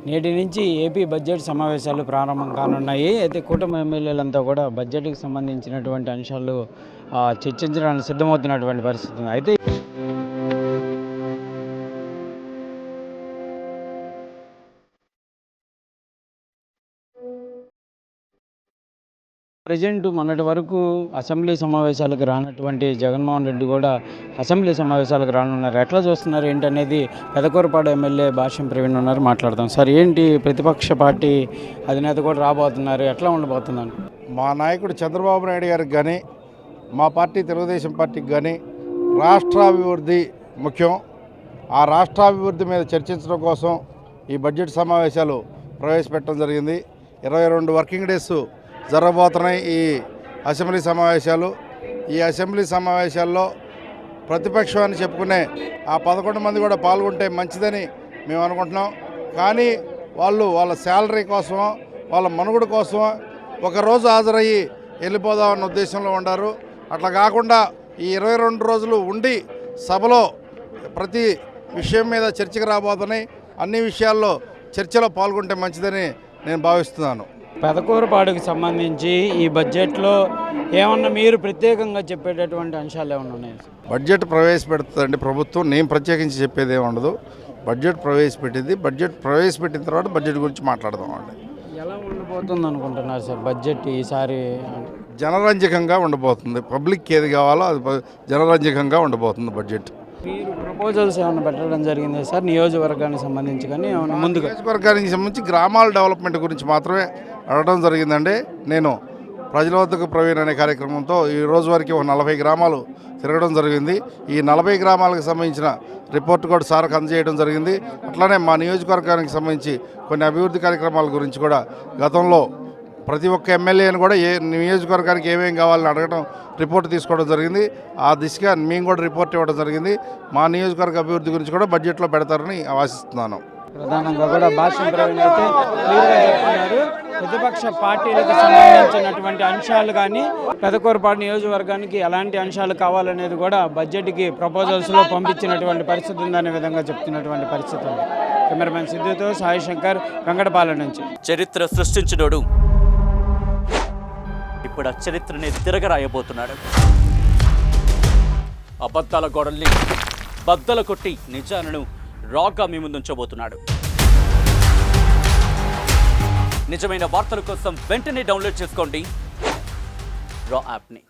నేటి నుంచి AP budget సమావేశాలు ప్రారంభం కానున్నాయి. అయితే కూటమి ఎమ్మెల్యేలంతా కూడా బడ్జెట్కి సంబంధించినటువంటి అంశాలు చర్చించడానికి సిద్ధమవుతున్నటువంటి పరిస్థితి ఉంది. అయితే ప్రజెంట్ మొన్నటి వరకు అసెంబ్లీ సమావేశాలకు రానటువంటి జగన్మోహన్ రెడ్డి కూడా అసెంబ్లీ సమావేశాలకు రానున్నారు. ఎట్లా చూస్తున్నారు ఏంటనేది పెదకూరపాడు ఎమ్మెల్యే భాష్యం ప్రవీణ్ ఉన్నారు, మాట్లాడదాం. సార్, ఏంటి ప్రతిపక్ష పార్టీ అధినేత కూడా రాబోతున్నారు, ఎట్లా ఉండబోతుందని? మా నాయకుడు చంద్రబాబు నాయుడు గారికి కానీ మా పార్టీ తెలుగుదేశం పార్టీకి కానీ రాష్ట్రాభివృద్ధి ముఖ్యం. ఆ రాష్ట్రాభివృద్ధి మీద చర్చించడం కోసం ఈ బడ్జెట్ సమావేశాలు ప్రవేశపెట్టడం జరిగింది. 22 వర్కింగ్ డేస్ జరగబోతున్నాయి ఈ అసెంబ్లీ సమావేశాలు. ఈ అసెంబ్లీ సమావేశాల్లో ప్రతిపక్షం అని చెప్పుకునే ఆ 11 మంది కూడా పాల్గొంటే మంచిదని మేము అనుకుంటున్నాం. కానీ వాళ్ళ శాలరీ కోసమో వాళ్ళ మనుగడ కోసమో ఒకరోజు హాజరయ్యి వెళ్ళిపోదామన్న ఉద్దేశంలో ఉన్నారు. అట్లా కాకుండా ఈ 22 రోజులు ఉండి సభలో ప్రతి విషయం మీద చర్చకు రాబోతున్నాయి. అన్ని విషయాల్లో చర్చలో పాల్గొంటే మంచిదని నేను భావిస్తున్నాను. పెదకూరపాడుకి సంబంధించి ఈ బడ్జెట్లో ఏమన్నా మీరు ప్రత్యేకంగా చెప్పేటటువంటి అంశాలు ఏమన్నా ఉన్నాయి? బడ్జెట్ ప్రవేశపెడుతుందండి ప్రభుత్వం. నేను ప్రత్యేకించి చెప్పేది ఏమి ఉండదు. బడ్జెట్ ప్రవేశపెట్టింది. బడ్జెట్ ప్రవేశపెట్టిన తర్వాత బడ్జెట్ గురించి మాట్లాడదామండి. ఎలా ఉండబోతుంది అనుకుంటున్నారు సార్ బడ్జెట్ ఈసారి? జనరంజకంగా ఉండబోతుంది. పబ్లిక్ ఏది కావాలో అది జనరంజకంగా ఉండబోతుంది బడ్జెట్. మీరు ప్రపోజల్స్ ఏమైనా పెట్టడం జరిగింది సార్ నియోజకవర్గానికి సంబంధించి? కానీ ఏమైనా ముందుగా నియోజకవర్గానికి సంబంధించి గ్రామాల డెవలప్మెంట్ గురించి మాత్రమే అడగడం జరిగిందండి. నేను ప్రజల వద్దకు ప్రవీణ్ అనే కార్యక్రమంతో ఈ రోజు వరకు 40 గ్రామాలు తిరగడం జరిగింది. ఈ 40 గ్రామాలకు సంబంధించిన రిపోర్ట్ కూడా సార్కు అందజేయడం జరిగింది. అట్లానే మా నియోజకవర్గానికి సంబంధించి కొన్ని అభివృద్ధి కార్యక్రమాల గురించి కూడా గతంలో ప్రతి ఒక్క ఎమ్మెల్యేని కూడా ఏ నియోజకవర్గానికి ఏమేమి కావాలని అడగడం, రిపోర్ట్ తీసుకోవడం జరిగింది. ఆ దిశగా మేము కూడా రిపోర్ట్ ఇవ్వడం జరిగింది. మా నియోజకవర్గ అభివృద్ధి గురించి కూడా బడ్జెట్లో పెడతారని ఆశిస్తున్నాను. ప్రధానంగా కూడా భాష్యం ప్రవీణ్ అయితే క్లియర్గా చెప్తున్నారు. ప్రతిపక్ష పార్టీలకు సంబంధించినటువంటి అంశాలు కానీ పెదకూరపాడు నియోజకవర్గానికి ఎలాంటి అంశాలు కావాలనేది కూడా బడ్జెట్కి ప్రపోజల్స్లో పంపించినటువంటి పరిస్థితి ఉందనే విధంగా చెప్తున్నటువంటి పరిస్థితి ఉంది. కెమెరామెన్ సిద్ధుతో సాయి శంకర్, వెంకటపాలెం నుంచి. చరిత్ర సృష్టించినోడు ఇప్పుడు ఆ చరిత్రని తిరగరాయబోతున్నాడు. అబద్ధాల గోడల్ని బద్దలు కొట్టి నిజాలను రాగా మీ ముందుంచబోతున్నాడు. నిజమైన వార్తల కోసం వెంటనే డౌన్లోడ్ చేసుకోండి రా యాప్ని.